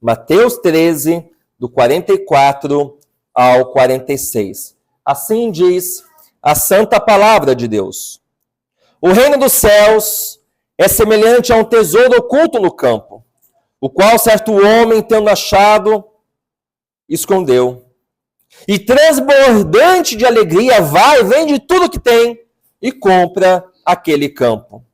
Mateus 13, do 44 ao 46. Assim diz a santa palavra de Deus. O reino dos céus é semelhante a um tesouro oculto no campo, o qual certo homem, tendo achado, escondeu. E transbordante de alegria, vai, vende tudo que tem e compra aquele campo.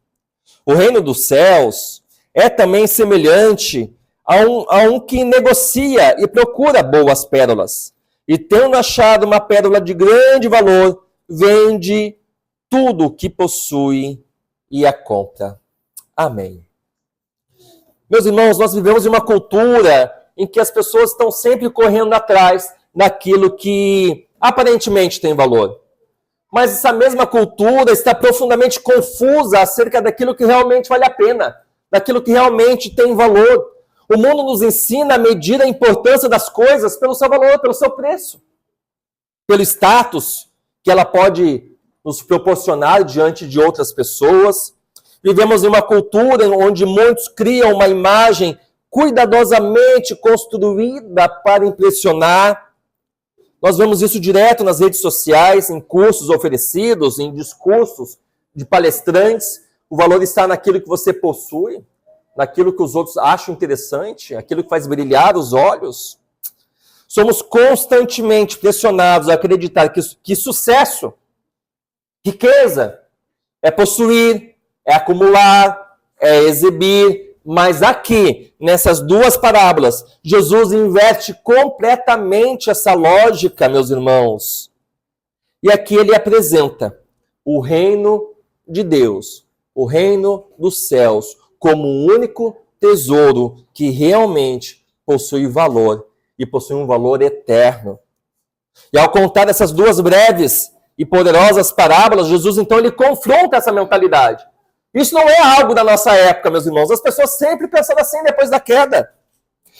O reino dos céus é também semelhante a um que negocia e procura boas pérolas. E tendo achado uma pérola de grande valor, vende tudo o que possui e a compra. Amém. Meus irmãos, nós vivemos em uma cultura em que as pessoas estão sempre correndo atrás daquilo que aparentemente tem valor. Mas essa mesma cultura está profundamente confusa acerca daquilo que realmente vale a pena, daquilo que realmente tem valor. O mundo nos ensina a medir a importância das coisas pelo seu valor, pelo seu preço, pelo status que ela pode nos proporcionar diante de outras pessoas. Vivemos em uma cultura onde muitos criam uma imagem cuidadosamente construída para impressionar. Nós vemos isso direto nas redes sociais, em cursos oferecidos, em discursos de palestrantes. O valor está naquilo que você possui, naquilo que os outros acham interessante, aquilo que faz brilhar os olhos. Somos constantemente pressionados a acreditar que sucesso, riqueza, é possuir, é acumular, é exibir. Mas aqui, nessas duas parábolas, Jesus inverte completamente essa lógica, meus irmãos. E aqui ele apresenta o reino de Deus, o reino dos céus, como um único tesouro que realmente possui valor e possui um valor eterno. E ao contar essas duas breves e poderosas parábolas, Jesus então ele confronta essa mentalidade. Isso não é algo da nossa época, meus irmãos. As pessoas sempre pensaram assim depois da queda.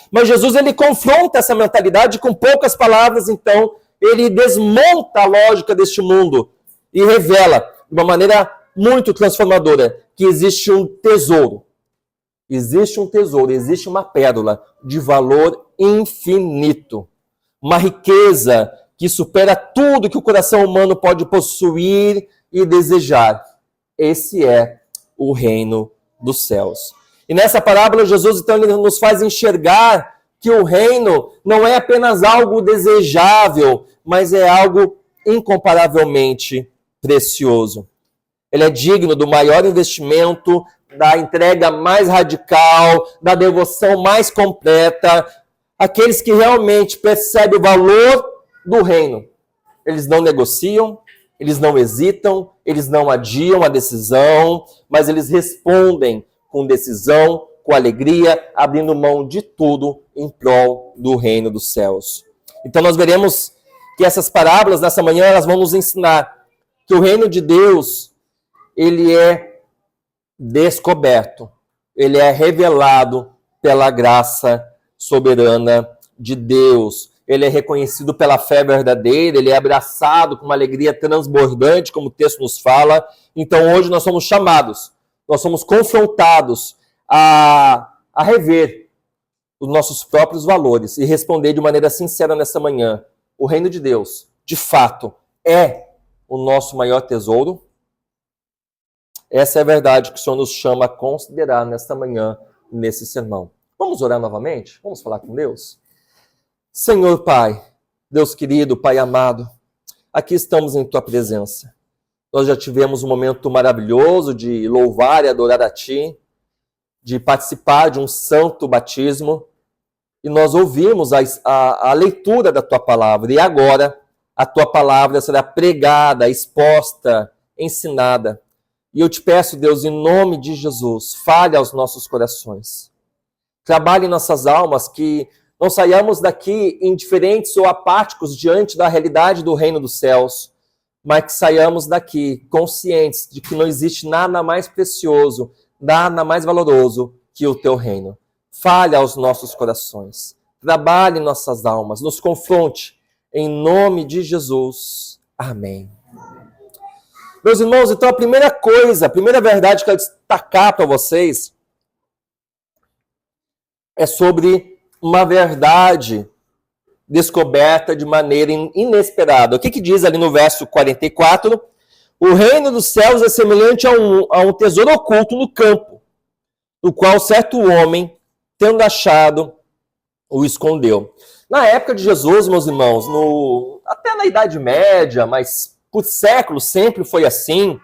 Mas Jesus, ele confronta essa mentalidade com poucas palavras, então, ele desmonta a lógica deste mundo e revela, de uma maneira muito transformadora, que existe um tesouro. Existe um tesouro, existe uma pérola de valor infinito. Uma riqueza que supera tudo que o coração humano pode possuir e desejar. Esse é o reino dos céus. E nessa parábola, Jesus então ele nos faz enxergar que o reino não é apenas algo desejável, mas é algo incomparavelmente precioso. Ele é digno do maior investimento, da entrega mais radical, da devoção mais completa. Aqueles que realmente percebem o valor do reino, eles não negociam, eles não hesitam, eles não adiam a decisão, mas eles respondem com decisão, com alegria, abrindo mão de tudo em prol do reino dos céus. Então nós veremos que essas parábolas nessa manhã elas vão nos ensinar que o reino de Deus, ele é descoberto, ele é revelado pela graça soberana de Deus. Ele é reconhecido pela fé verdadeira, ele é abraçado com uma alegria transbordante, como o texto nos fala. Então hoje nós somos chamados, nós somos confrontados a rever os nossos próprios valores e responder de maneira sincera nessa manhã. O reino de Deus, de fato, é o nosso maior tesouro? Essa é a verdade que o Senhor nos chama a considerar nesta manhã, nesse sermão. Vamos orar novamente? Vamos falar com Deus? Senhor Pai, Deus querido, Pai amado, aqui estamos em Tua presença. Nós já tivemos um momento maravilhoso de louvar e adorar a Ti, de participar de um santo batismo, e nós ouvimos a leitura da Tua palavra, e agora a Tua palavra será pregada, exposta, ensinada. E eu te peço, Deus, em nome de Jesus, fale aos nossos corações. Trabalhe em nossas almas, que não saiamos daqui indiferentes ou apáticos diante da realidade do reino dos céus, mas que saiamos daqui conscientes de que não existe nada mais precioso, nada mais valoroso que o teu reino. Fale aos nossos corações, trabalhe em nossas almas, nos confronte, em nome de Jesus. Amém. Meus irmãos, então a primeira verdade que eu quero destacar para vocês é sobre uma verdade descoberta de maneira inesperada. O que diz ali no verso 44? O reino dos céus é semelhante a um tesouro oculto no campo, o qual certo homem, tendo achado, o escondeu. Na época de Jesus, meus irmãos, até na Idade Média, mas por séculos sempre foi assim,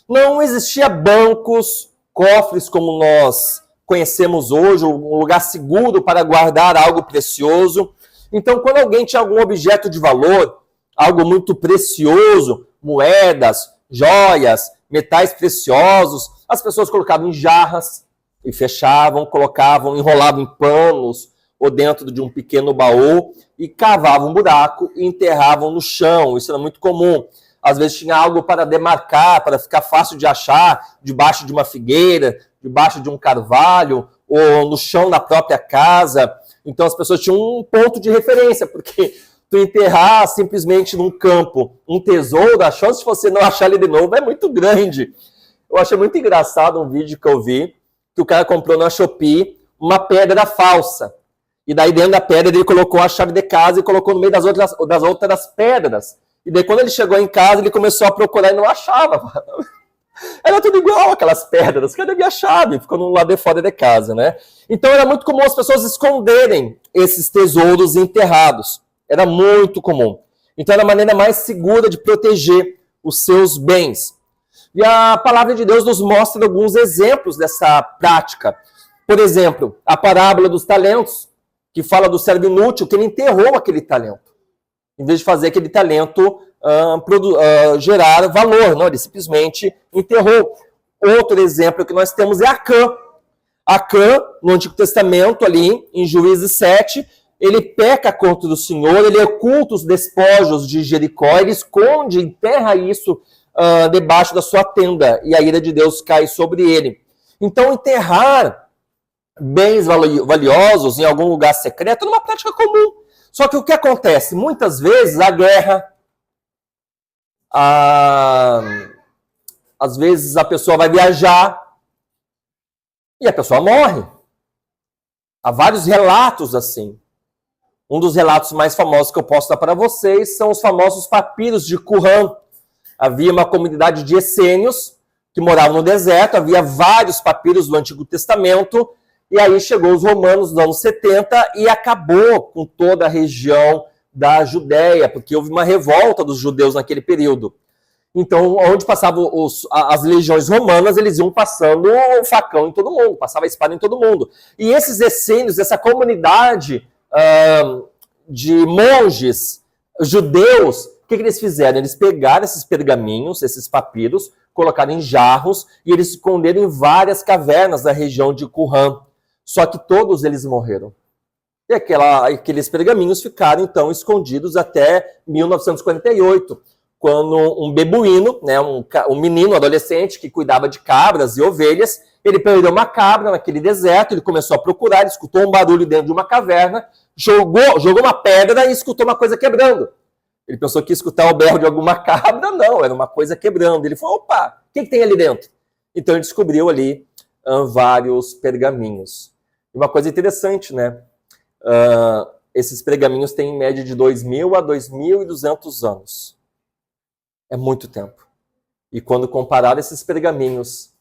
não existia bancos, cofres como nós conhecemos hoje, um lugar seguro para guardar algo precioso. Então, quando alguém tinha algum objeto de valor, algo muito precioso, moedas, joias, metais preciosos, as pessoas colocavam em jarras e fechavam, colocavam, enrolavam em panos ou dentro de um pequeno baú e cavavam um buraco e enterravam no chão. Isso era muito comum. Às vezes tinha algo para demarcar, para ficar fácil de achar, debaixo de uma figueira, debaixo de um carvalho, ou no chão da própria casa. Então as pessoas tinham um ponto de referência, porque tu enterrar simplesmente num campo um tesouro, a chance de você não achar ele de novo é muito grande. Eu achei muito engraçado um vídeo que eu vi, que o cara comprou na Shopee uma pedra falsa. E daí dentro da pedra ele colocou a chave de casa e colocou no meio das outras pedras. E daí quando ele chegou em casa, ele começou a procurar e não achava. Era tudo igual aquelas pedras. Cadê minha chave? Ficou no lado de fora de casa, né? Então era muito comum as pessoas esconderem esses tesouros enterrados. Era muito comum. Então era a maneira mais segura de proteger os seus bens. E a palavra de Deus nos mostra alguns exemplos dessa prática. Por exemplo, a parábola dos talentos, que fala do servo inútil, que ele enterrou aquele talento. Em vez de fazer aquele talento gerar valor, não, ele simplesmente enterrou. Outro exemplo que nós temos é Acã. Acã, no Antigo Testamento, ali em Juízes 7, ele peca contra o Senhor, ele oculta os despojos de Jericó, ele esconde, enterra isso debaixo da sua tenda, e a ira de Deus cai sobre ele. Então, enterrar bens valiosos em algum lugar secreto é uma prática comum. Só que o que acontece? Muitas vezes a guerra, às vezes a pessoa vai viajar e a pessoa morre. Há vários relatos assim. Um dos relatos mais famosos que eu posso dar para vocês são os famosos papiros de Qumran. Havia uma comunidade de essênios que moravam no deserto, havia vários papiros do Antigo Testamento, e aí chegou os romanos nos anos 70 e acabou com toda a região da Judéia, porque houve uma revolta dos judeus naquele período. Então, onde passavam as legiões romanas, eles iam passando o facão em todo mundo, passava a espada em todo mundo. E esses essênios, essa comunidade de monges judeus, o que eles fizeram? Eles pegaram esses pergaminhos, esses papiros, colocaram em jarros e eles esconderam em várias cavernas da região de Qumran. Só que todos eles morreram. E aqueles pergaminhos ficaram, então, escondidos até 1948, quando um beduíno, né, um menino, adolescente, que cuidava de cabras e ovelhas, ele perdeu uma cabra naquele deserto, ele começou a procurar, ele escutou um barulho dentro de uma caverna, jogou uma pedra e escutou uma coisa quebrando. Ele pensou que ia escutar o berro de alguma cabra, não, era uma coisa quebrando. Ele falou, opa, o que tem ali dentro? Então ele descobriu ali vários pergaminhos. E uma coisa interessante, né? Esses pergaminhos têm em média de 2.000 a 2.200 anos. É muito tempo. E quando comparar esses pergaminhos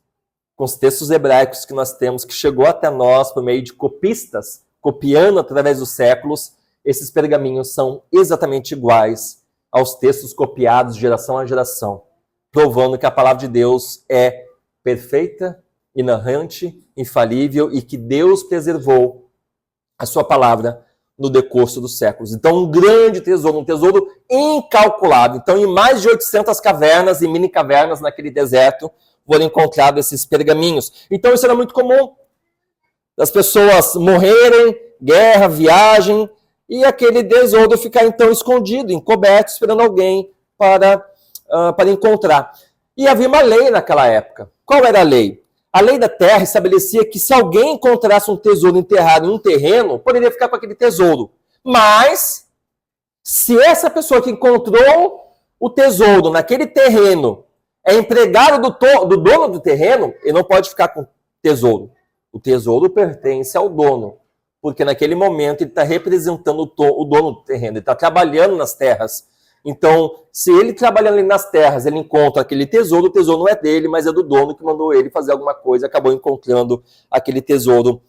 com os textos hebraicos que nós temos, que chegou até nós por meio de copistas, copiando através dos séculos, esses pergaminhos são exatamente iguais aos textos copiados de geração a geração, provando que a palavra de Deus é perfeita, inerrante, infalível e que Deus preservou a sua palavra no decurso dos séculos. Então, um grande tesouro, um tesouro incalculável. Então, em mais de 800 cavernas e mini cavernas naquele deserto, foram encontrados esses pergaminhos. Então, isso era muito comum. As pessoas morrerem, guerra, viagem, e aquele tesouro ficar, então, escondido, encoberto, esperando alguém para encontrar. E havia uma lei naquela época. Qual era a lei? A lei da terra estabelecia que se alguém encontrasse um tesouro enterrado em um terreno, poderia ficar com aquele tesouro. Mas, se essa pessoa que encontrou o tesouro naquele terreno é empregado do dono do terreno, ele não pode ficar com o tesouro. O tesouro pertence ao dono. porque naquele momento ele está representando o dono do terreno, ele está trabalhando nas terras. Então, se ele trabalhando ali nas terras, ele encontra aquele tesouro, o tesouro não é dele, mas é do dono que mandou ele fazer alguma coisa, acabou encontrando aquele tesouro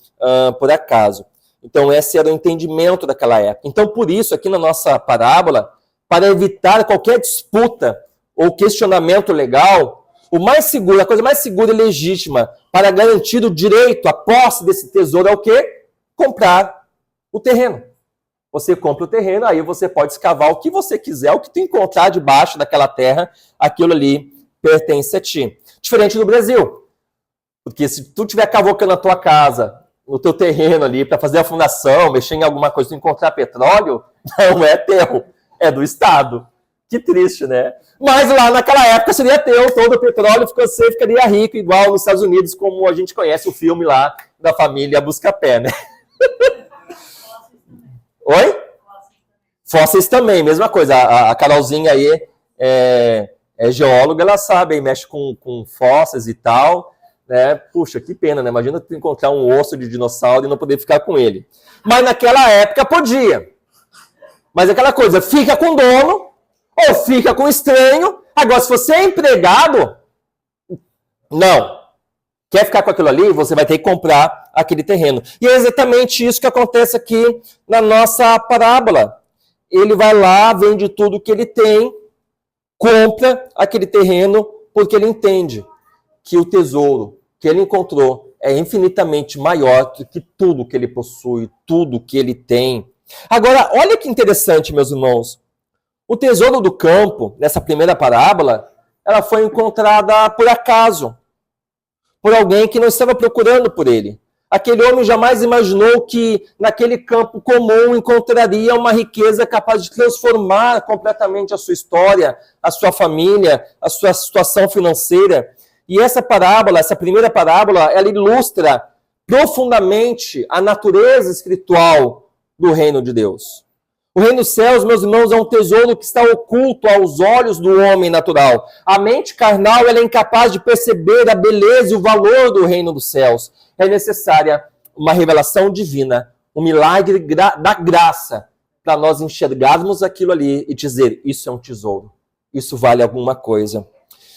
por acaso. Então, esse era o entendimento daquela época. Então, por isso, aqui na nossa parábola, para evitar qualquer disputa ou questionamento legal, o mais seguro, a coisa mais segura e legítima para garantir o direito, a posse desse tesouro é o quê? Comprar o terreno. Você compra o terreno, aí você pode escavar o que você quiser, o que tu encontrar debaixo daquela terra, aquilo ali pertence a ti. Diferente do Brasil. Porque se tu estiver cavocando a tua casa, no teu terreno ali, para fazer a fundação, mexer em alguma coisa, tu encontrar petróleo, não é teu, é do Estado. Que triste, né? Mas lá naquela época seria teu, todo o petróleo, você ficaria rico, igual nos Estados Unidos, como a gente conhece o filme lá da família Buscapé, né? Oi? Fósseis também, mesma coisa. A Carolzinha aí é geóloga, ela sabe, aí mexe com fósseis e tal, né? Puxa, que pena, né? Imagina tu encontrar um osso de dinossauro e não poder ficar com ele. Mas naquela época podia. Mas aquela coisa, fica com o dono ou fica com o estranho. Agora, se você é empregado, não. Quer ficar com aquilo ali, você vai ter que comprar aquele terreno. E é exatamente isso que acontece aqui na nossa parábola. Ele vai lá, vende tudo que ele tem, compra aquele terreno, porque ele entende que o tesouro que ele encontrou é infinitamente maior do que tudo que ele possui, tudo que ele tem. Agora, olha que interessante, meus irmãos. O tesouro do campo, nessa primeira parábola, ela foi encontrada por acaso, por alguém que não estava procurando por ele. Aquele homem jamais imaginou que naquele campo comum encontraria uma riqueza capaz de transformar completamente a sua história, a sua família, a sua situação financeira. E essa parábola, essa primeira parábola, ela ilustra profundamente a natureza espiritual do reino de Deus. O reino dos céus, meus irmãos, é um tesouro que está oculto aos olhos do homem natural. A mente carnal ela é incapaz de perceber a beleza e o valor do reino dos céus. É necessária uma revelação divina, um milagre da graça, para nós enxergarmos aquilo ali e dizer, isso é um tesouro, isso vale alguma coisa.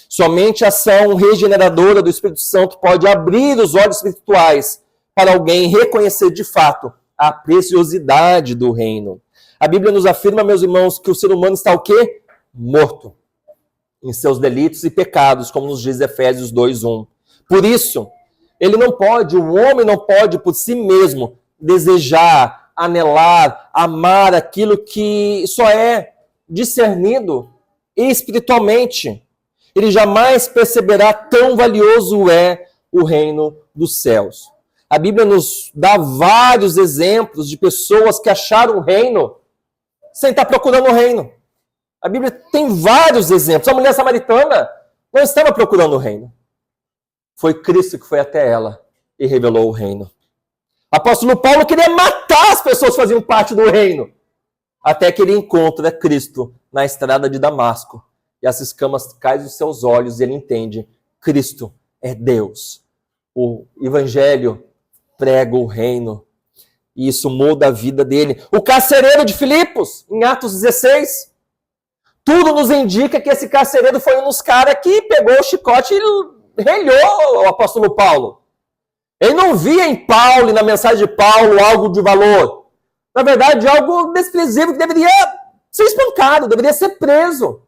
Somente a ação regeneradora do Espírito Santo pode abrir os olhos espirituais para alguém reconhecer de fato a preciosidade do reino. A Bíblia nos afirma, meus irmãos, que o ser humano está o quê? Morto em seus delitos e pecados, como nos diz Efésios 2:1. Por isso, o homem não pode por si mesmo desejar, anelar, amar aquilo que só é discernido espiritualmente. Ele jamais perceberá tão valioso é o reino dos céus. A Bíblia nos dá vários exemplos de pessoas que acharam o reino sem estar procurando o reino. A Bíblia tem vários exemplos. A mulher samaritana não estava procurando o reino. Foi Cristo que foi até ela e revelou o reino. O apóstolo Paulo queria matar as pessoas que faziam parte do reino, até que ele encontra Cristo na estrada de Damasco. E as escamas caem dos seus olhos e ele entende, Cristo é Deus. O evangelho prega o reino. E isso muda a vida dele. O carcereiro de Filipos, em Atos 16. Tudo nos indica que esse carcereiro foi um dos caras que pegou o chicote e relhou o apóstolo Paulo. Ele não via em Paulo e na mensagem de Paulo algo de valor. Na verdade, algo desprezível que deveria ser espancado, deveria ser preso.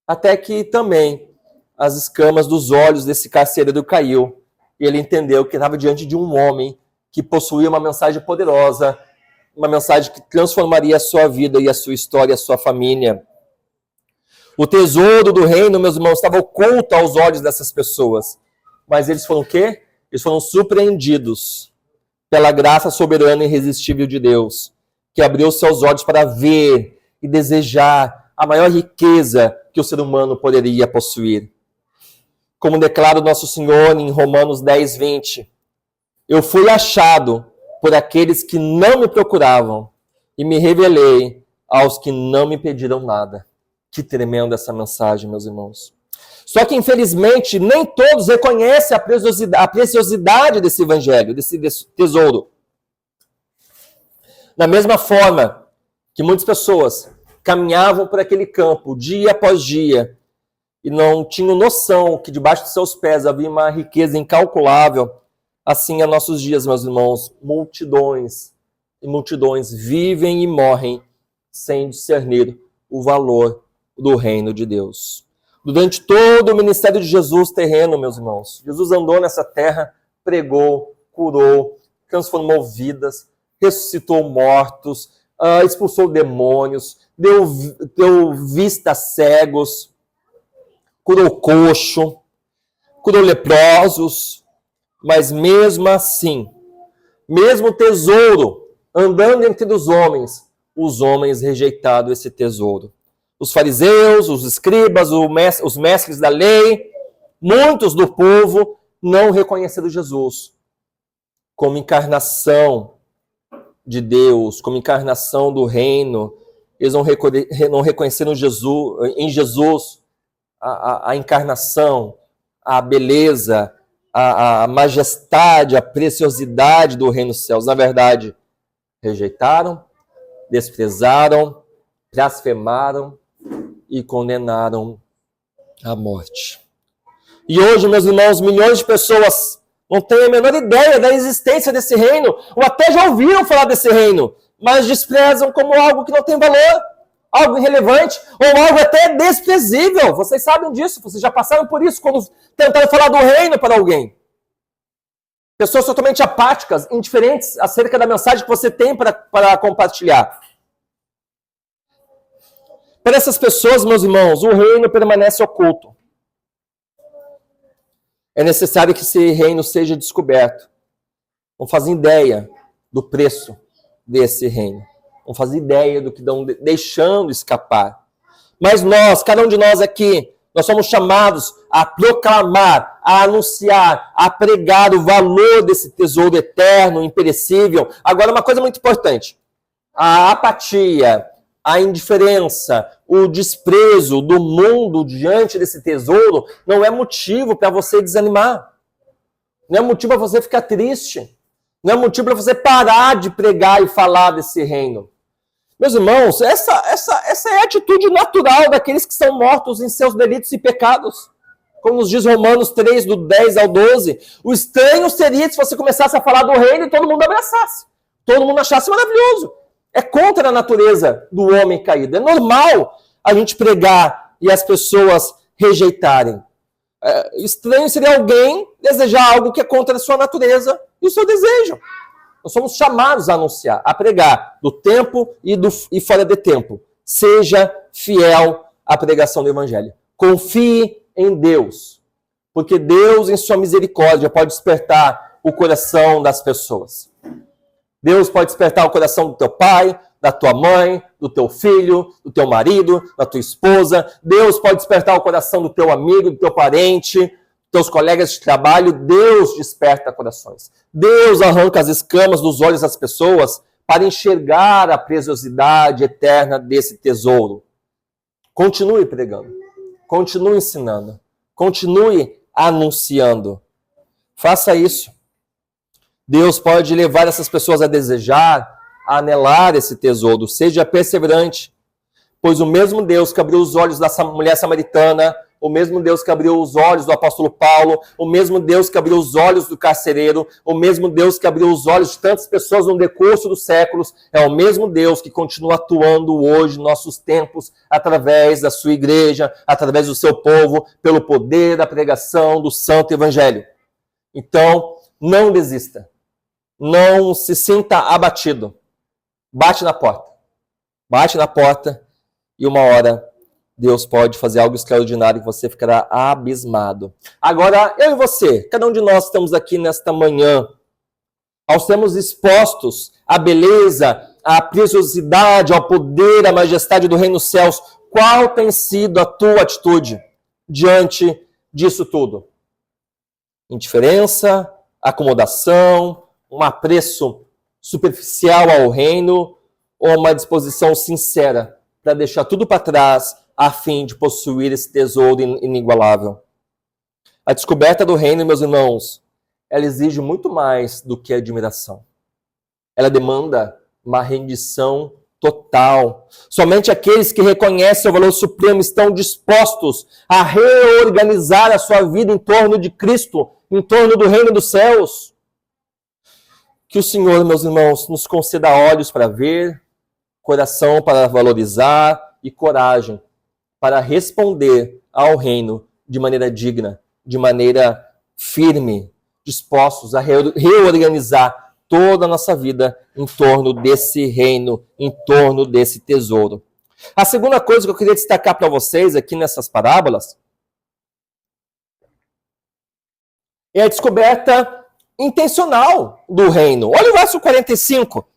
Até que também as escamas dos olhos desse carcereiro caiu. E ele entendeu que estava diante de um homem que possuía uma mensagem poderosa, uma mensagem que transformaria a sua vida e a sua história, a sua família. O tesouro do reino, meus irmãos, estava oculto aos olhos dessas pessoas. Mas eles foram o quê? Eles foram surpreendidos pela graça soberana e irresistível de Deus, que abriu seus olhos para ver e desejar a maior riqueza que o ser humano poderia possuir. Como declara o nosso Senhor em Romanos 10:20, eu fui achado por aqueles que não me procuravam e me revelei aos que não me pediram nada. Que tremenda essa mensagem, meus irmãos. Só que, infelizmente, nem todos reconhecem a preciosidade desse evangelho, desse tesouro. Da mesma forma que muitas pessoas caminhavam por aquele campo dia após dia e não tinham noção que debaixo de seus pés havia uma riqueza incalculável, assim é nossos dias, meus irmãos, multidões e multidões vivem e morrem sem discernir o valor do reino de Deus. Durante todo o ministério de Jesus terreno, meus irmãos, Jesus andou nessa terra, pregou, curou, transformou vidas, ressuscitou mortos, expulsou demônios, deu vista a cegos, curou coxo, curou leprosos, mas mesmo assim, mesmo o tesouro andando entre os homens rejeitaram esse tesouro. Os fariseus, os escribas, os mestres da lei, muitos do povo não reconheceram Jesus como encarnação de Deus, como encarnação do reino. Eles não reconheceram em Jesus a encarnação, a beleza, a majestade, a preciosidade do reino dos céus. Na verdade, rejeitaram, desprezaram, blasfemaram e condenaram à morte. E hoje, meus irmãos, milhões de pessoas não têm a menor ideia da existência desse reino, ou até já ouviram falar desse reino, mas desprezam como algo que não tem valor, algo irrelevante, ou algo até desprezível. Vocês sabem disso, vocês já passaram por isso quando tentaram falar do reino para alguém. Pessoas totalmente apáticas, indiferentes acerca da mensagem que você tem para compartilhar. Para essas pessoas, meus irmãos, o reino permanece oculto. É necessário que esse reino seja descoberto. Não fazem ideia do preço desse reino. Não fazem ideia do que estão deixando escapar. Mas nós, cada um de nós aqui, nós somos chamados a proclamar, a anunciar, a pregar o valor desse tesouro eterno, imperecível. Agora, uma coisa muito importante. A apatia, a indiferença, o desprezo do mundo diante desse tesouro não é motivo para você desanimar. Não é motivo para você ficar triste. Não é motivo para você parar de pregar e falar desse reino. Meus irmãos, essa é a atitude natural daqueles que são mortos em seus delitos e pecados. Como nos diz Romanos 3, do 10 ao 12. O estranho seria se você começasse a falar do reino e todo mundo abraçasse. Todo mundo achasse maravilhoso. É contra a natureza do homem caído. É normal a gente pregar e as pessoas rejeitarem. Estranho seria alguém desejar algo que é contra a sua natureza e o seu desejo. Nós somos chamados a anunciar, a pregar, do tempo e fora de tempo. Seja fiel à pregação do Evangelho. Confie em Deus, porque Deus, em sua misericórdia, pode despertar o coração das pessoas. Deus pode despertar o coração do teu pai, da tua mãe, do teu filho, do teu marido, da tua esposa. Deus pode despertar o coração do teu amigo, do teu parente, teus colegas de trabalho. Deus desperta corações. Deus arranca as escamas dos olhos das pessoas para enxergar a preciosidade eterna desse tesouro. Continue pregando. Continue ensinando. Continue anunciando. Faça isso. Deus pode levar essas pessoas a desejar, a anelar esse tesouro. Seja perseverante, pois o mesmo Deus que abriu os olhos da mulher samaritana, o mesmo Deus que abriu os olhos do apóstolo Paulo, o mesmo Deus que abriu os olhos do carcereiro, o mesmo Deus que abriu os olhos de tantas pessoas no decurso dos séculos, é o mesmo Deus que continua atuando hoje em nossos tempos, através da sua igreja, através do seu povo, pelo poder da pregação do Santo Evangelho. Então, não desista. Não se sinta abatido. Bate na porta. Bate na porta e uma hora Deus pode fazer algo extraordinário e você ficará abismado. Agora, eu e você, cada um de nós estamos aqui nesta manhã, ao sermos expostos à beleza, à preciosidade, ao poder, à majestade do reino dos céus, qual tem sido a tua atitude diante disso tudo? Indiferença, acomodação, um apreço superficial ao reino ou uma disposição sincera para deixar tudo para trás a fim de possuir esse tesouro inigualável? A descoberta do reino, meus irmãos, ela exige muito mais do que admiração. Ela demanda uma rendição total. Somente aqueles que reconhecem o valor supremo estão dispostos a reorganizar a sua vida em torno de Cristo, em torno do reino dos céus. Que o Senhor, meus irmãos, nos conceda olhos para ver, coração para valorizar e coragem para responder ao reino de maneira digna, de maneira firme, dispostos a reorganizar toda a nossa vida em torno desse reino, em torno desse tesouro. A segunda coisa que eu queria destacar para vocês aqui nessas parábolas é a descoberta intencional do reino. Olha o verso 45.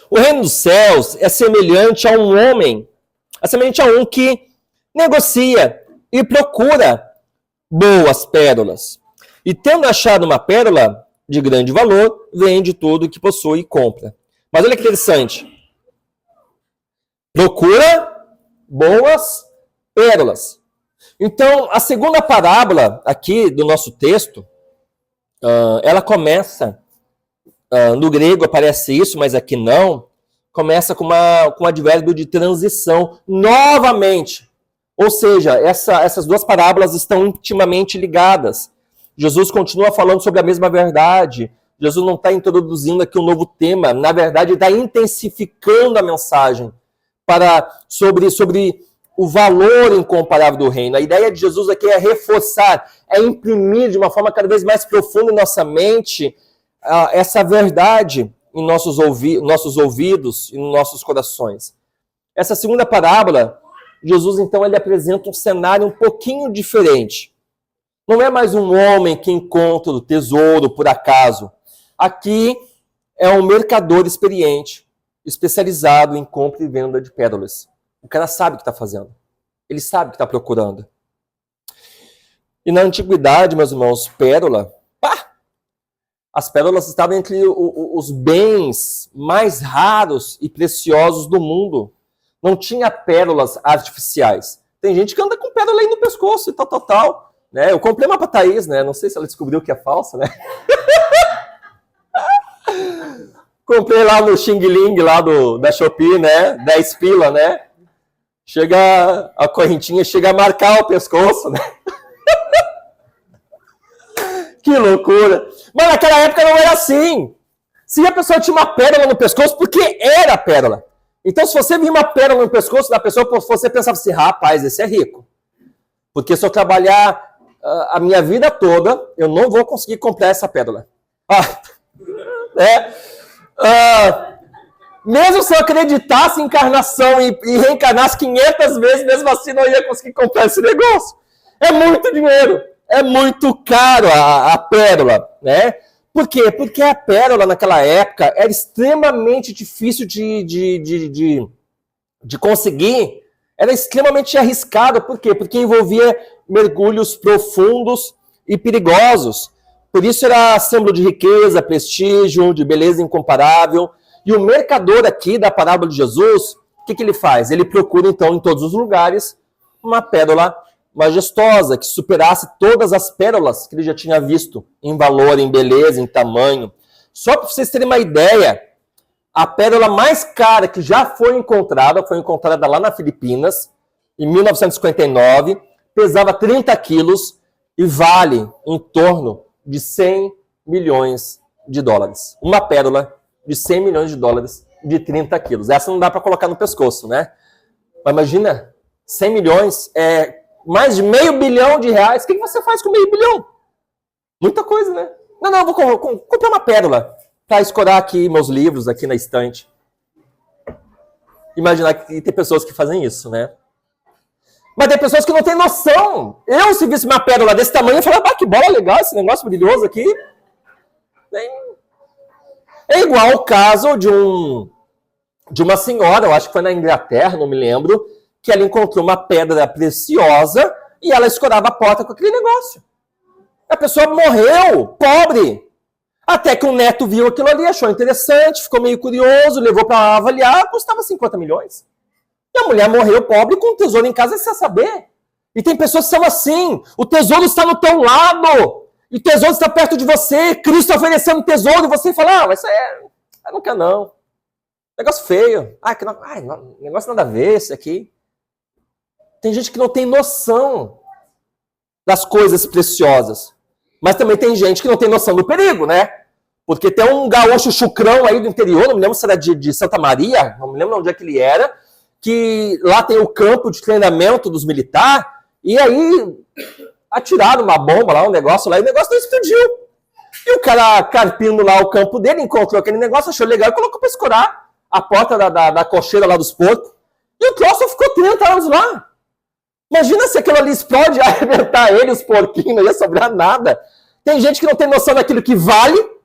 O reino dos céus é semelhante a um homem, é semelhante a um que negocia e procura boas pérolas. E tendo achado uma pérola de grande valor, vende tudo que possui e compra. Mas olha que interessante. Procura boas pérolas. Então, a segunda parábola aqui do nosso texto, ela começa, no grego aparece isso, mas aqui não, começa com um advérbio de transição, novamente. Ou seja, essas duas parábolas estão intimamente ligadas. Jesus continua falando sobre a mesma verdade. Jesus não está introduzindo aqui um novo tema. Na verdade, está intensificando a mensagem sobre o valor incomparável do reino. A ideia de Jesus aqui é reforçar, é imprimir de uma forma cada vez mais profunda em nossa mente essa verdade em nossos ouvidos e nos nossos corações. Essa segunda parábola, Jesus, então, ele apresenta um cenário um pouquinho diferente. Não é mais um homem que encontra o tesouro por acaso. Aqui é um mercador experiente, especializado em compra e venda de pérolas. O cara sabe o que está fazendo. Ele sabe o que está procurando. E na antiguidade, meus irmãos, pérola, as pérolas estavam entre os bens mais raros e preciosos do mundo. Não tinha pérolas artificiais. Tem gente que anda com pérola aí no pescoço e tal. Né? Eu comprei uma pra Thaís, né? Não sei se ela descobriu que é falsa, né? Comprei lá no Xing Ling, lá da Shopee, né? 10 pila, né? Chega a correntinha, chega a marcar o pescoço, né? Que loucura! Mas naquela época não era assim. Se a pessoa tinha uma pérola no pescoço, porque era pérola. Então, se você via uma pérola no pescoço da pessoa, você pensava assim, rapaz, esse é rico. Porque se eu trabalhar a minha vida toda, eu não vou conseguir comprar essa pérola. Mesmo se eu acreditasse em encarnação e reencarnasse 500 vezes, mesmo assim não ia conseguir comprar esse negócio. É muito dinheiro. É muito caro a pérola, né? Por quê? Porque a pérola naquela época era extremamente difícil de conseguir. Era extremamente arriscado. Por quê? Porque envolvia mergulhos profundos e perigosos. Por isso era símbolo de riqueza, prestígio, de beleza incomparável. E o mercador aqui da parábola de Jesus, o que ele faz? Ele procura, então, em todos os lugares, uma pérola majestosa, que superasse todas as pérolas que ele já tinha visto, em valor, em beleza, em tamanho. Só para vocês terem uma ideia, a pérola mais cara que já foi encontrada lá na Filipinas, em 1959, pesava 30 quilos e vale em torno de 100 milhões de dólares. Uma pérola de 100 milhões de dólares de 30 quilos. Essa não dá para colocar no pescoço, né? Mas imagina, 100 milhões é mais de R$500 milhão. O que você faz com R$500 milhão? Muita coisa, né? Não, vou comprar uma pérola para escorar aqui meus livros aqui na estante. Imaginar que tem pessoas que fazem isso, né? Mas tem pessoas que não têm noção. Eu, se visse uma pérola desse tamanho, eu falava, que bola legal esse negócio brilhoso aqui. É igual o caso de uma senhora, eu acho que foi na Inglaterra, não me lembro, que ela encontrou uma pedra preciosa e ela escorava a porta com aquele negócio. A pessoa morreu, pobre. Até que um neto viu aquilo ali, achou interessante, ficou meio curioso, levou para avaliar, custava 50 milhões. E a mulher morreu pobre com o tesouro em casa sem saber. E tem pessoas que são assim, o tesouro está no teu lado, e o tesouro está perto de você, Cristo oferecendo tesouro, e você fala, mas isso Ah, não quer não. Negócio feio. Negócio nada a ver esse aqui. Tem gente que não tem noção das coisas preciosas. Mas também tem gente que não tem noção do perigo, né? Porque tem um gaúcho chucrão aí do interior, não me lembro se era de Santa Maria, não me lembro onde é que ele era, que lá tem o campo de treinamento dos militares, e aí atiraram uma bomba lá, um negócio lá, e o negócio não explodiu. E o cara carpindo lá o campo dele, encontrou aquele negócio, achou legal e colocou para escorar a porta da cocheira lá dos porcos. E o troço ficou 30 anos lá. Imagina se aquilo ali explode, arrebentar ele, os porquinhos, não ia sobrar nada. Tem gente que não tem noção daquilo que vale,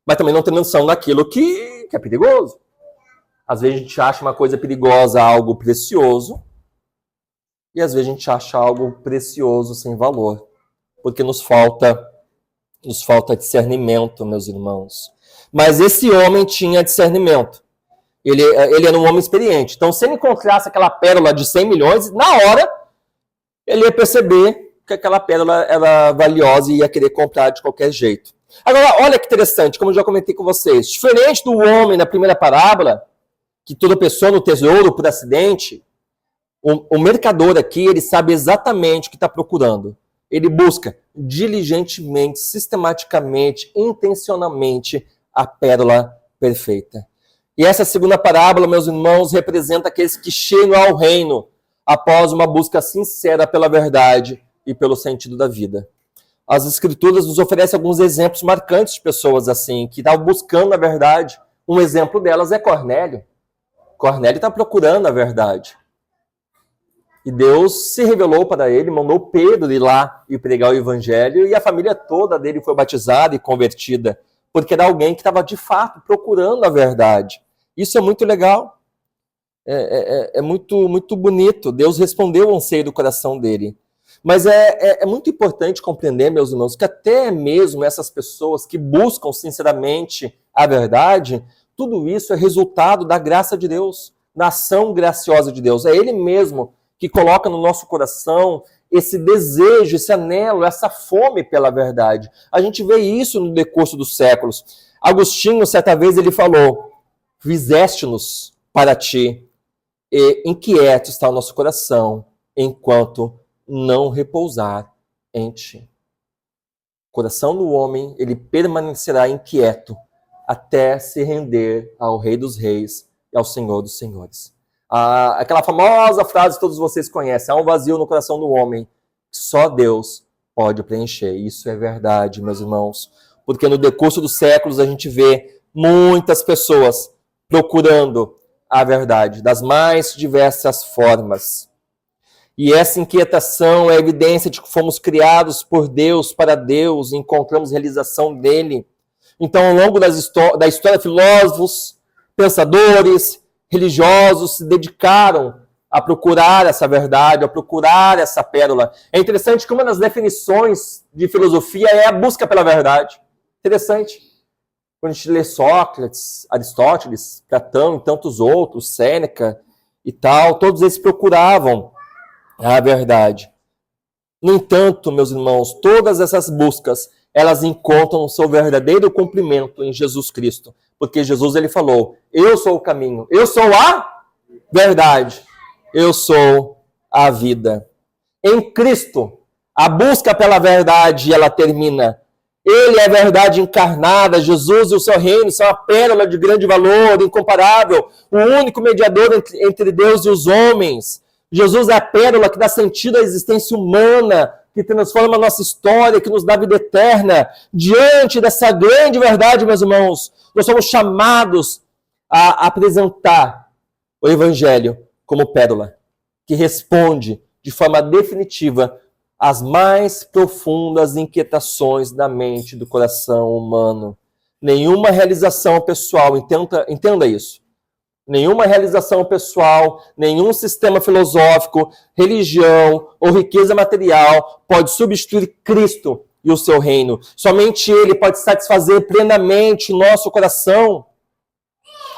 mas também não tem noção daquilo que é perigoso. Às vezes a gente acha uma coisa perigosa algo precioso, e às vezes a gente acha algo precioso sem valor, porque nos falta discernimento, meus irmãos. Mas esse homem tinha discernimento. Ele era um homem experiente. Então, se ele encontrasse aquela pérola de 100 milhões, na hora, ele ia perceber que aquela pérola era valiosa e ia querer comprar de qualquer jeito. Agora, olha que interessante, como eu já comentei com vocês. Diferente do homem na primeira parábola, que tropeçou no tesouro por acidente, o mercador aqui, ele sabe exatamente o que está procurando. Ele busca diligentemente, sistematicamente, intencionalmente a pérola perfeita. E essa segunda parábola, meus irmãos, representa aqueles que chegam ao reino após uma busca sincera pela verdade e pelo sentido da vida. As Escrituras nos oferecem alguns exemplos marcantes de pessoas assim, que estavam buscando a verdade. Um exemplo delas é Cornélio. Cornélio está procurando a verdade. E Deus se revelou para ele, mandou Pedro ir lá e pregar o evangelho, e a família toda dele foi batizada e convertida, porque era alguém que estava de fato procurando a verdade. Isso é muito legal. É muito, muito bonito. Deus respondeu ao anseio do coração dele. Mas é muito importante compreender, meus irmãos, que até mesmo essas pessoas que buscam sinceramente a verdade, tudo isso é resultado da graça de Deus, da ação graciosa de Deus. É Ele mesmo que coloca no nosso coração esse desejo, esse anelo, essa fome pela verdade. A gente vê isso no decurso dos séculos. Agostinho, certa vez, ele falou: fizeste-nos para ti, e inquieto está o nosso coração, enquanto não repousar em ti. O coração do homem, ele permanecerá inquieto até se render ao Rei dos Reis e ao Senhor dos Senhores. Aquela famosa frase que todos vocês conhecem: há um vazio no coração do homem que só Deus pode preencher. Isso é verdade, meus irmãos, porque no decurso dos séculos a gente vê muitas pessoas procurando a verdade das mais diversas formas. E essa inquietação é evidência de que fomos criados por Deus, para Deus, e encontramos realização dele. Então, ao longo da história, filósofos, pensadores, religiosos se dedicaram a procurar essa verdade, a procurar essa pérola. É interessante que uma das definições de filosofia é a busca pela verdade. Interessante. Quando a gente lê Sócrates, Aristóteles, Platão e tantos outros, Sêneca e tal, todos eles procuravam a verdade. No entanto, meus irmãos, todas essas buscas, elas encontram o seu verdadeiro cumprimento em Jesus Cristo. Porque Jesus, ele falou: eu sou o caminho, eu sou a verdade, eu sou a vida. Em Cristo, a busca pela verdade, ela termina. Ele é a verdade encarnada. Jesus e o seu reino são a pérola de grande valor, incomparável, o único mediador entre Deus e os homens. Jesus é a pérola que dá sentido à existência humana, que transforma a nossa história, que nos dá vida eterna. Diante dessa grande verdade, meus irmãos, nós somos chamados a apresentar o Evangelho como pérola, que responde de forma definitiva às mais profundas inquietações da mente e do coração humano. Nenhuma realização pessoal, entenda isso, nenhuma realização pessoal, nenhum sistema filosófico, religião ou riqueza material pode substituir Cristo e o seu reino. Somente Ele pode satisfazer plenamente o nosso coração.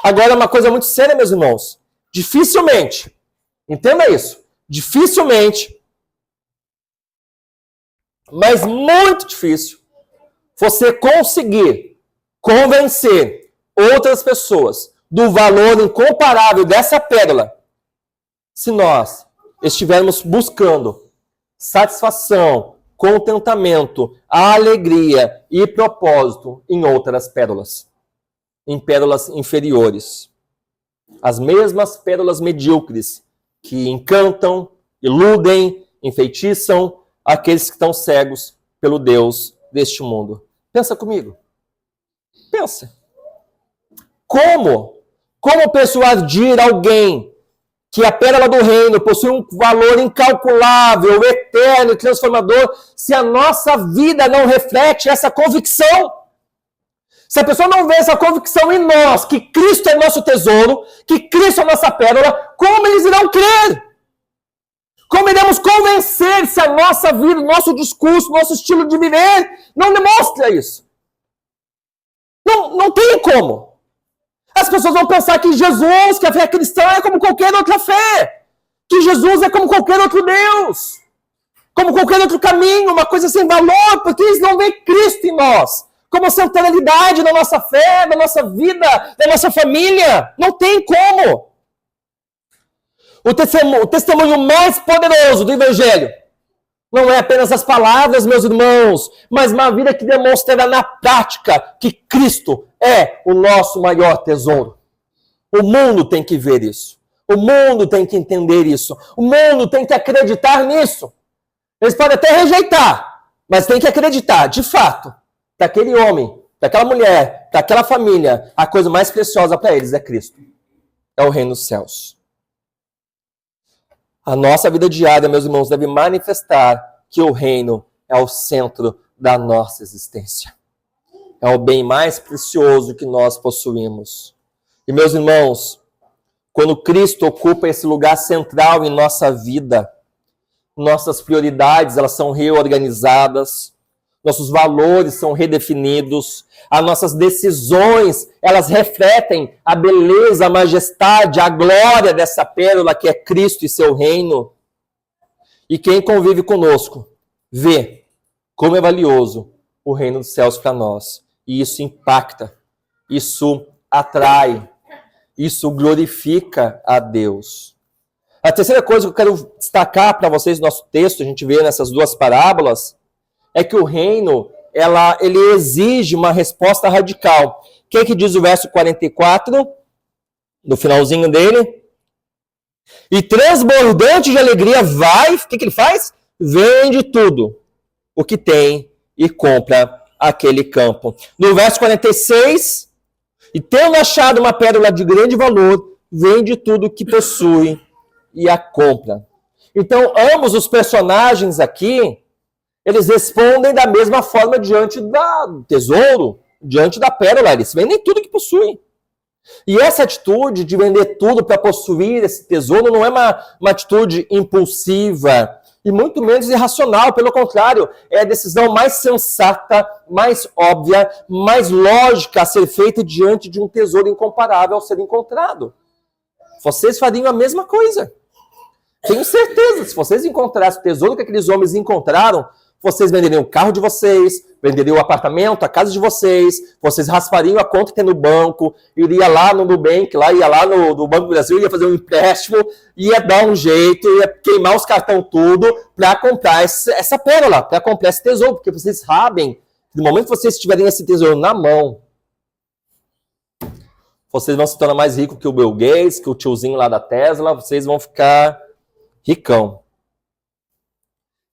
Agora, uma coisa muito séria, meus irmãos. Dificilmente, entenda isso, dificilmente, mas muito difícil, você conseguir convencer outras pessoas do valor incomparável dessa pérola se nós estivermos buscando satisfação, contentamento, alegria e propósito em outras pérolas, em pérolas inferiores. As mesmas pérolas medíocres que encantam, iludem, enfeitiçam aqueles que estão cegos pelo Deus deste mundo. Pensa comigo. Pensa. Como persuadir alguém que a pérola do reino possui um valor incalculável, eterno e transformador, se a nossa vida não reflete essa convicção? Se a pessoa não vê essa convicção em nós, que Cristo é nosso tesouro, que Cristo é nossa pérola, como eles irão crer? Como iremos convencer se a nossa vida, nosso discurso, nosso estilo de viver não demonstra isso? Não tem como. As pessoas vão pensar que Jesus, que a fé cristã é como qualquer outra fé. Que Jesus é como qualquer outro Deus. Como qualquer outro caminho, uma coisa sem valor, porque eles não veem Cristo em nós. Como centralidade da nossa fé, da nossa vida, da nossa família. Não tem como. O testemunho mais poderoso do Evangelho não é apenas as palavras, meus irmãos, mas uma vida que demonstrará na prática que Cristo é o nosso maior tesouro. O mundo tem que ver isso. O mundo tem que entender isso. O mundo tem que acreditar nisso. Eles podem até rejeitar, mas tem que acreditar, de fato, daquele homem, daquela mulher, daquela família, a coisa mais preciosa para eles é Cristo. É o reino dos céus. A nossa vida diária, meus irmãos, deve manifestar que o reino é o centro da nossa existência. É o bem mais precioso que nós possuímos. E, meus irmãos, quando Cristo ocupa esse lugar central em nossa vida, nossas prioridades, elas são reorganizadas, nossos valores são redefinidos, as nossas decisões, elas refletem a beleza, a majestade, a glória dessa pérola que é Cristo e seu reino. E quem convive conosco vê como é valioso o reino dos céus para nós. E isso impacta, isso atrai, isso glorifica a Deus. A terceira coisa que eu quero destacar para vocês no nosso texto, a gente vê nessas duas parábolas, é que o reino, ele exige uma resposta radical. O que diz o verso 44, no finalzinho dele? E transbordante de alegria vai, o que ele faz? Vende tudo o que tem e compra aquele campo. No verso 46, e tendo achado uma pérola de grande valor, vende tudo o que possui e a compra. Então, ambos os personagens aqui, eles respondem da mesma forma diante do tesouro, diante da pérola. Eles vendem tudo que possuem. E essa atitude de vender tudo para possuir esse tesouro não é uma atitude impulsiva e muito menos irracional. Pelo contrário, é a decisão mais sensata, mais óbvia, mais lógica a ser feita diante de um tesouro incomparável ao ser encontrado. Vocês fariam a mesma coisa. Tenho certeza, se vocês encontrassem o tesouro que aqueles homens encontraram, vocês venderiam o carro de vocês, venderiam o apartamento, a casa de vocês raspariam a conta que tem no banco, iria lá no Nubank, ia lá no Banco do Brasil, ia fazer um empréstimo, ia dar um jeito, ia queimar os cartões tudo para comprar essa pérola, para comprar esse tesouro, porque vocês sabem que no momento que vocês tiverem esse tesouro na mão, vocês vão se tornar mais ricos que o Bill Gates, que o tiozinho lá da Tesla, vocês vão ficar ricão.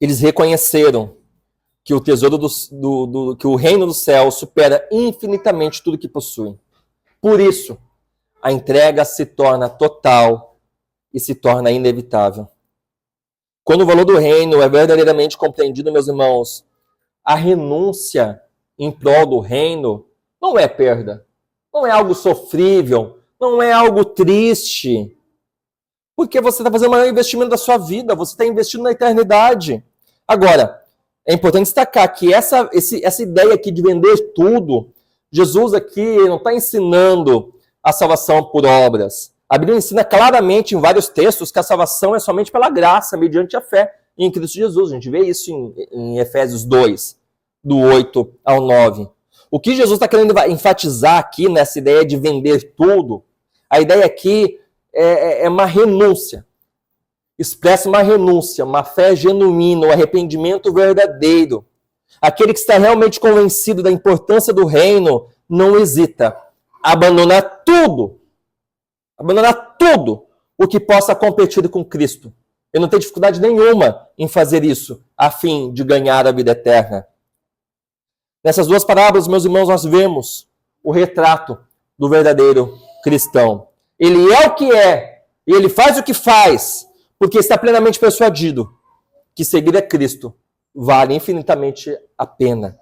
Eles reconheceram que o tesouro que o reino do céu supera infinitamente tudo que possuem. Por isso, a entrega se torna total e se torna inevitável. Quando o valor do reino é verdadeiramente compreendido, meus irmãos, a renúncia em prol do reino não é perda, não é algo sofrível, não é algo triste, porque você está fazendo o maior investimento da sua vida, você está investindo na eternidade. Agora, é importante destacar que essa ideia aqui de vender tudo, Jesus aqui não está ensinando a salvação por obras. A Bíblia ensina claramente em vários textos que a salvação é somente pela graça, mediante a fé em Cristo Jesus. A gente vê isso em Efésios 2, do 8 ao 9. O que Jesus está querendo enfatizar aqui nessa ideia de vender tudo, a ideia aqui é uma renúncia. Expressa uma renúncia, uma fé genuína, um arrependimento verdadeiro. Aquele que está realmente convencido da importância do reino não hesita. Abandonar tudo o que possa competir com Cristo. Eu não tenho dificuldade nenhuma em fazer isso, a fim de ganhar a vida eterna. Nessas duas parábolas, meus irmãos, nós vemos o retrato do verdadeiro cristão. Ele é o que é, e ele faz o que faz, porque está plenamente persuadido que seguir a Cristo vale infinitamente a pena.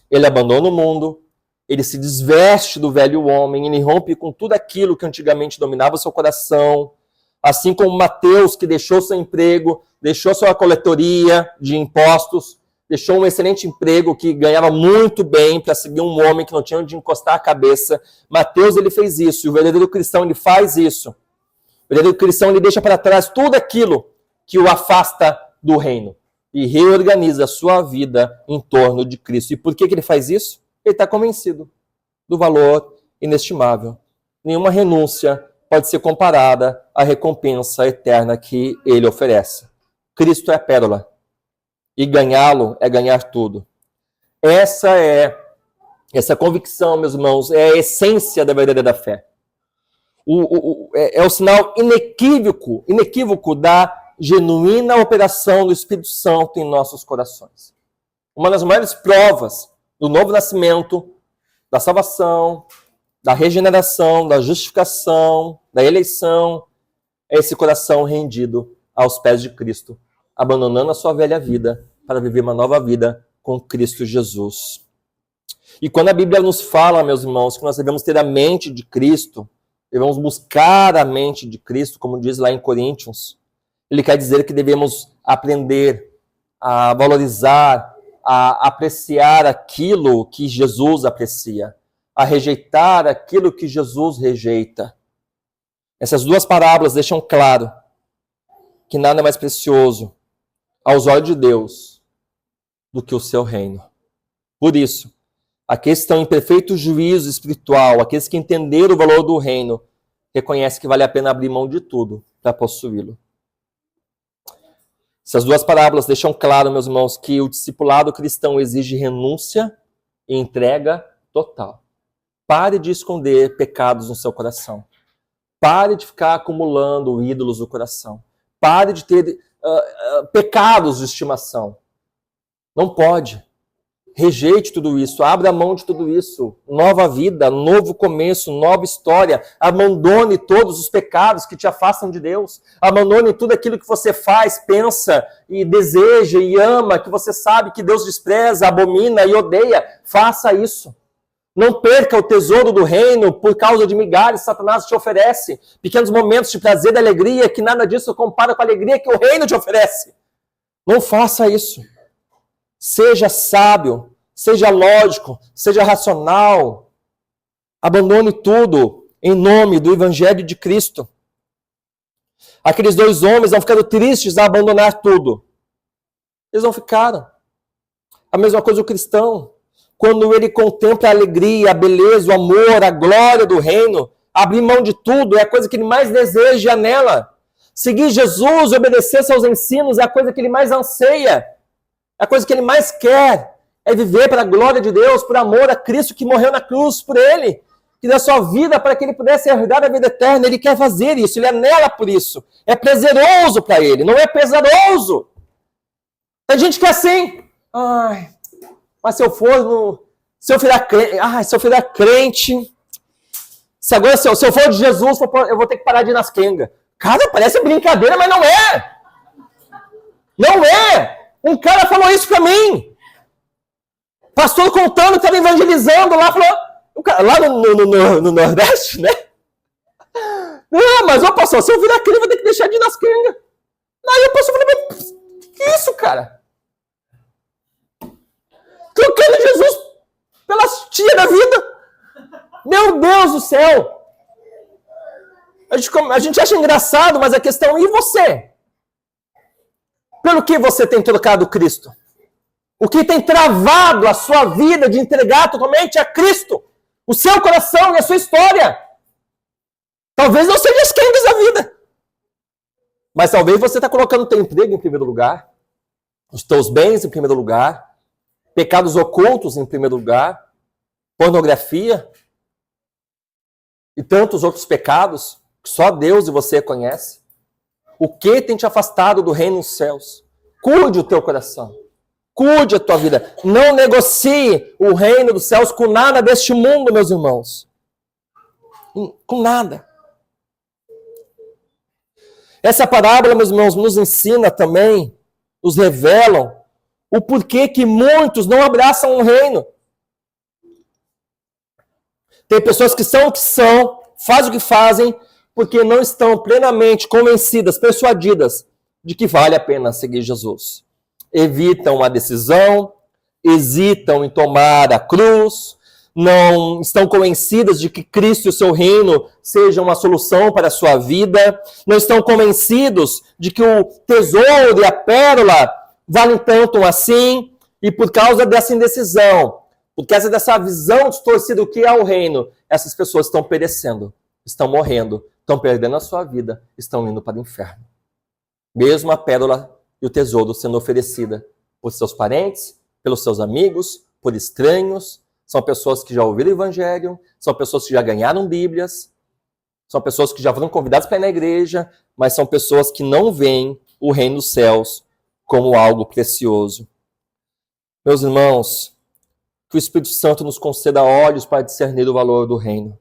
Ele abandona o mundo, ele se desveste do velho homem, ele rompe com tudo aquilo que antigamente dominava o seu coração, assim como Mateus, que deixou seu emprego, deixou sua coletoria de impostos, deixou um excelente emprego que ganhava muito bem para seguir um homem que não tinha onde encostar a cabeça. Mateus, ele fez isso, e o verdadeiro cristão, ele faz isso. O verdadeiro cristão, ele deixa para trás tudo aquilo que o afasta do reino e reorganiza a sua vida em torno de Cristo. E por que ele faz isso? Ele está convencido do valor inestimável. Nenhuma renúncia pode ser comparada à recompensa eterna que ele oferece. Cristo é a pérola. E ganhá-lo é ganhar tudo. Essa convicção, meus irmãos, é a essência da verdadeira fé. É o sinal inequívoco da genuína operação do Espírito Santo em nossos corações. Uma das maiores provas do novo nascimento, da salvação, da regeneração, da justificação, da eleição, é esse coração rendido aos pés de Cristo, abandonando a sua velha vida para viver uma nova vida com Cristo Jesus. E quando a Bíblia nos fala, meus irmãos, que nós devemos ter a mente de Cristo, devemos buscar a mente de Cristo, como diz lá em Coríntios, ele quer dizer que devemos aprender a valorizar, a apreciar aquilo que Jesus aprecia, a rejeitar aquilo que Jesus rejeita. Essas duas parábolas deixam claro que nada é mais precioso aos olhos de Deus do que o seu reino. Por isso, aqueles que estão em perfeito juízo espiritual, aqueles que entenderam o valor do reino, reconhecem que vale a pena abrir mão de tudo para possuí-lo. Essas duas parábolas deixam claro, meus irmãos, que o discipulado cristão exige renúncia e entrega total. Pare de esconder pecados no seu coração. Pare de ficar acumulando ídolos no coração. Pare de ter pecados de estimação. Não pode. Rejeite tudo isso, abra mão de tudo isso. Nova vida, novo começo, nova história. Abandone todos os pecados que te afastam de Deus. Abandone tudo aquilo que você faz, pensa e deseja e ama, que você sabe que Deus despreza, abomina e odeia. Faça isso. Não perca o tesouro do reino por causa de migalhas que Satanás te oferece. Pequenos momentos de prazer e alegria, que nada disso compara com a alegria que o reino te oferece. Não faça isso. Seja sábio, seja lógico, seja racional. Abandone tudo em nome do Evangelho de Cristo. Aqueles dois homens não ficaram tristes a abandonar tudo. Eles não ficaram. A mesma coisa o cristão. Quando ele contempla a alegria, a beleza, o amor, a glória do reino, abrir mão de tudo é a coisa que ele mais deseja nela. Seguir Jesus e obedecer seus ensinos é a coisa que ele mais anseia. A coisa que ele mais quer é viver para a glória de Deus, por amor a Cristo que morreu na cruz por ele, que deu a sua vida para que ele pudesse herdar a vida eterna. Ele quer fazer isso, ele anela por isso. É prazeroso para ele, não é pesaroso. Tem gente que é assim, mas se eu virar crente, se eu for de Jesus, eu vou ter que parar de ir nas quengas. Cara, parece brincadeira, mas não é. Não é. Um cara falou isso pra mim. Pastor contando que estava evangelizando lá, falou, lá no Nordeste, né? Não, mas pastor, se eu virar crente, eu vou ter que deixar de ir nas quengas. Aí o pastor falou, que isso, cara? Trocando Jesus pelas tias da vida. Meu Deus do céu. A gente acha engraçado, mas a questão, e você? Pelo que você tem trocado Cristo? O que tem travado a sua vida de entregar totalmente a Cristo? O seu coração e a sua história. Talvez não seja as quendas da vida. Mas talvez você está colocando o teu emprego em primeiro lugar, os teus bens em primeiro lugar, pecados ocultos em primeiro lugar, pornografia e tantos outros pecados que só Deus e você conhece. O que tem te afastado do reino dos céus? Cuide o teu coração. Cuide a tua vida. Não negocie o reino dos céus com nada deste mundo, meus irmãos. Com nada. Essa parábola, meus irmãos, nos ensina também, nos revelam o porquê que muitos não abraçam o reino. Tem pessoas que são o que são, fazem o que fazem, porque não estão plenamente convencidas, persuadidas de que vale a pena seguir Jesus. Evitam a decisão, hesitam em tomar a cruz, não estão convencidas de que Cristo e o seu reino sejam uma solução para a sua vida, não estão convencidos de que o tesouro e a pérola valem tanto assim, e por causa dessa indecisão, por causa dessa visão distorcida do que é o reino, essas pessoas estão perecendo, estão morrendo, estão perdendo a sua vida, estão indo para o inferno. Mesmo a pérola e o tesouro sendo oferecida por seus parentes, pelos seus amigos, por estranhos. São pessoas que já ouviram o evangelho, são pessoas que já ganharam bíblias, são pessoas que já foram convidadas para ir na igreja, mas são pessoas que não veem o reino dos céus como algo precioso. Meus irmãos, que o Espírito Santo nos conceda olhos para discernir o valor do reino,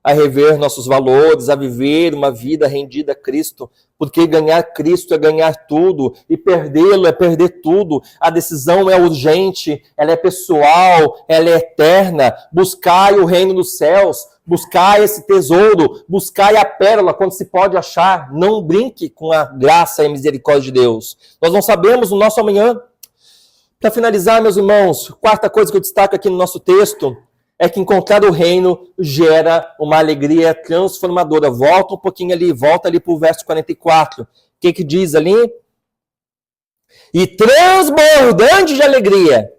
a rever nossos valores, a viver uma vida rendida a Cristo, porque ganhar Cristo é ganhar tudo, e perdê-lo é perder tudo. A decisão é urgente, ela é pessoal, ela é eterna. Buscai o reino dos céus, buscai esse tesouro, buscai a pérola quando se pode achar. Não brinque com a graça e a misericórdia de Deus. Nós não sabemos o nosso amanhã. Para finalizar, meus irmãos, quarta coisa que eu destaco aqui no nosso texto é que encontrar o reino gera uma alegria transformadora. Volta um pouquinho ali, volta ali para o verso 44. O que diz ali? E transbordante de alegria,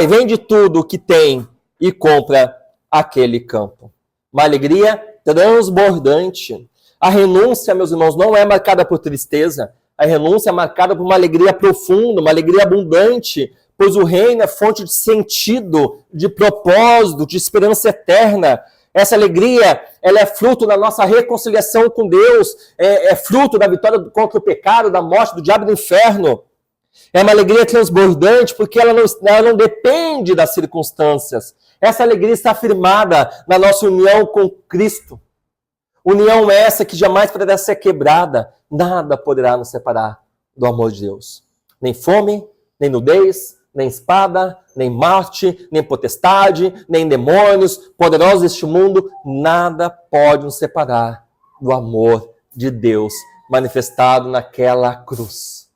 vende tudo o que tem e compra aquele campo. Uma alegria transbordante. A renúncia, meus irmãos, não é marcada por tristeza. A renúncia é marcada por uma alegria profunda, uma alegria abundante, pois o reino é fonte de sentido, de propósito, de esperança eterna. Essa alegria, ela é fruto da nossa reconciliação com Deus, é fruto da vitória contra o pecado, da morte, do diabo e do inferno. É uma alegria transbordante porque ela não depende das circunstâncias. Essa alegria está firmada na nossa união com Cristo. União essa que jamais poderá ser quebrada. Nada poderá nos separar do amor de Deus. Nem fome, nem nudez, nem espada, nem morte, nem potestade, nem demônios, poderosos deste mundo, nada pode nos separar do amor de Deus manifestado naquela cruz.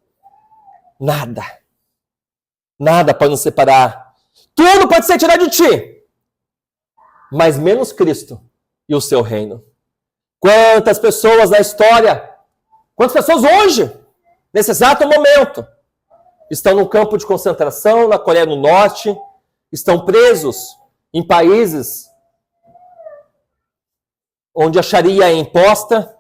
Nada. Nada pode nos separar. Tudo pode ser tirado de ti, mas menos Cristo e o seu reino. Quantas pessoas na história, quantas pessoas hoje, nesse exato momento, estão num campo de concentração na Coreia do Norte, estão presos em países onde a Sharia é imposta,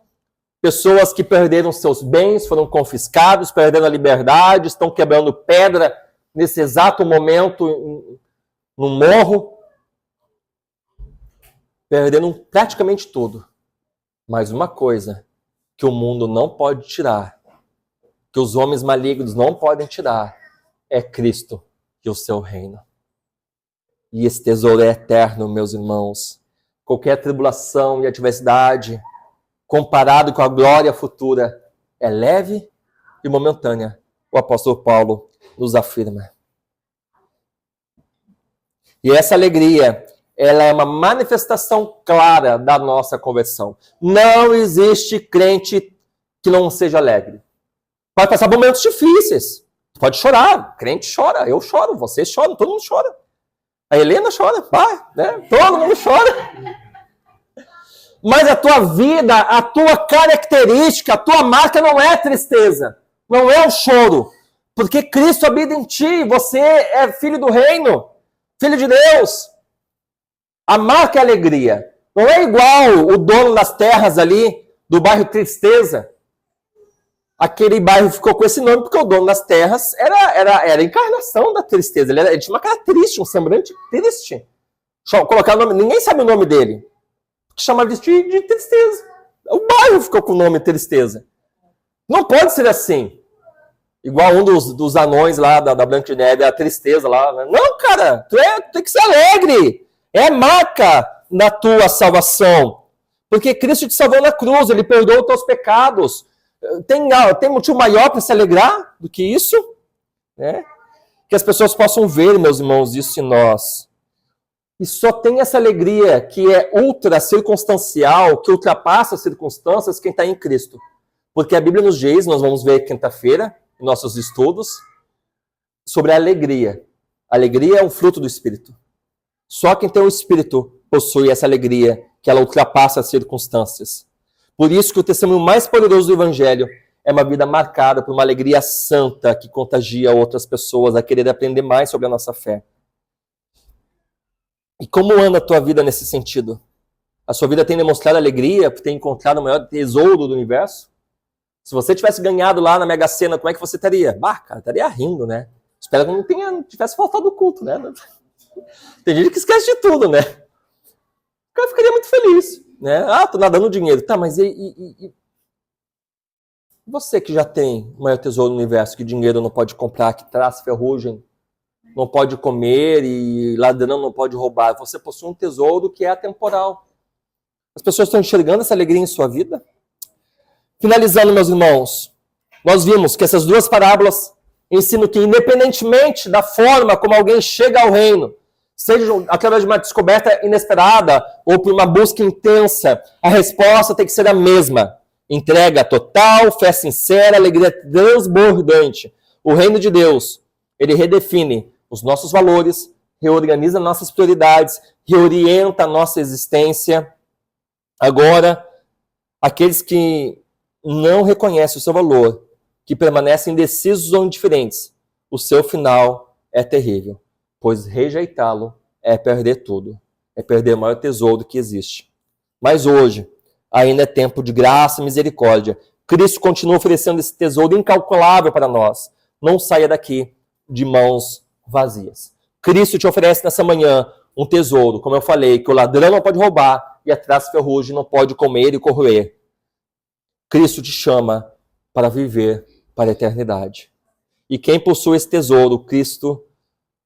pessoas que perderam seus bens, foram confiscados, perderam a liberdade, estão quebrando pedra nesse exato momento no morro, perdendo praticamente tudo. Mas uma coisa que o mundo não pode tirar, que os homens malignos não podem tirar, é Cristo e o seu reino. E esse tesouro é eterno, meus irmãos. Qualquer tribulação e adversidade, comparado com a glória futura, é leve e momentânea. O apóstolo Paulo nos afirma. E essa alegria, ela é uma manifestação clara da nossa conversão. Não existe crente que não seja alegre. Pode passar momentos difíceis. Pode chorar. Crente chora. Eu choro. Vocês choram. Todo mundo chora. A Helena chora. Né? Todo mundo chora. Mas a tua vida, a tua característica, a tua marca não é tristeza. Não é o choro. Porque Cristo habita em ti, você é filho do reino, filho de Deus. A marca é alegria. Não é igual o dono das terras ali, do bairro Tristeza. Aquele bairro ficou com esse nome porque o dono das terras era a encarnação da tristeza. Ele tinha uma cara triste, um semblante triste. Colocar o nome, ninguém sabe o nome dele. Chamava de Tristeza. O bairro ficou com o nome Tristeza. Não pode ser assim. Igual um dos anões lá da Branca de Neve, a Tristeza lá. Não, cara, tu tem que ser alegre. É a marca da tua salvação. Porque Cristo te salvou na cruz, Ele perdoou os teus pecados. Tem motivo maior para se alegrar do que isso? Né? Que as pessoas possam ver, meus irmãos, isso em nós. E só tem essa alegria que é ultra circunstancial, que ultrapassa as circunstâncias, quem está em Cristo. Porque a Bíblia nos diz, nós vamos ver quinta-feira, em nossos estudos, sobre a alegria. A alegria é um fruto do Espírito. Só quem tem o Espírito possui essa alegria, que ela ultrapassa as circunstâncias. Por isso que o testemunho mais poderoso do Evangelho é uma vida marcada por uma alegria santa que contagia outras pessoas a querer aprender mais sobre a nossa fé. E como anda a tua vida nesse sentido? A sua vida tem demonstrado alegria por ter encontrado o maior tesouro do universo? Se você tivesse ganhado lá na Mega Sena, como é que você estaria? Cara, estaria rindo, né? Espero que não tivesse faltado o culto, né? Tem gente que esquece de tudo, né? O cara ficaria muito feliz, né? Tô nadando dinheiro. Tá, mas e você que já tem o maior tesouro do universo, que dinheiro não pode comprar, que traz ferrugem, não pode comer e ladrão não pode roubar. Você possui um tesouro que é atemporal. As pessoas estão enxergando essa alegria em sua vida? Finalizando, meus irmãos, nós vimos que essas duas parábolas ensinam que, independentemente da forma como alguém chega ao reino, seja através de uma descoberta inesperada ou por uma busca intensa, a resposta tem que ser a mesma. Entrega total, fé sincera, alegria transbordante. O reino de Deus, ele redefine os nossos valores, reorganiza nossas prioridades, reorienta a nossa existência. Agora, aqueles que não reconhecem o seu valor, que permanecem indecisos ou indiferentes, o seu final é terrível, pois rejeitá-lo é perder tudo, é perder o maior tesouro que existe. Mas hoje, ainda é tempo de graça e misericórdia. Cristo continua oferecendo esse tesouro incalculável para nós. Não saia daqui de mãos vazias. Cristo te oferece nessa manhã um tesouro, como eu falei, que o ladrão não pode roubar e a traça ferrugem não pode comer e corroer. Cristo te chama para viver para a eternidade. E quem possui esse tesouro, Cristo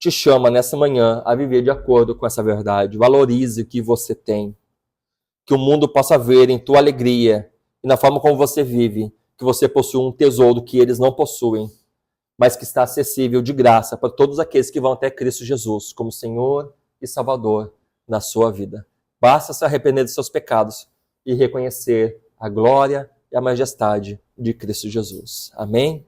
te chama nessa manhã a viver de acordo com essa verdade. Valorize o que você tem. Que o mundo possa ver em tua alegria e na forma como você vive, que você possui um tesouro que eles não possuem, mas que está acessível de graça para todos aqueles que vão até Cristo Jesus como Senhor e Salvador na sua vida. Basta se arrepender dos seus pecados e reconhecer a glória e a majestade de Cristo Jesus. Amém?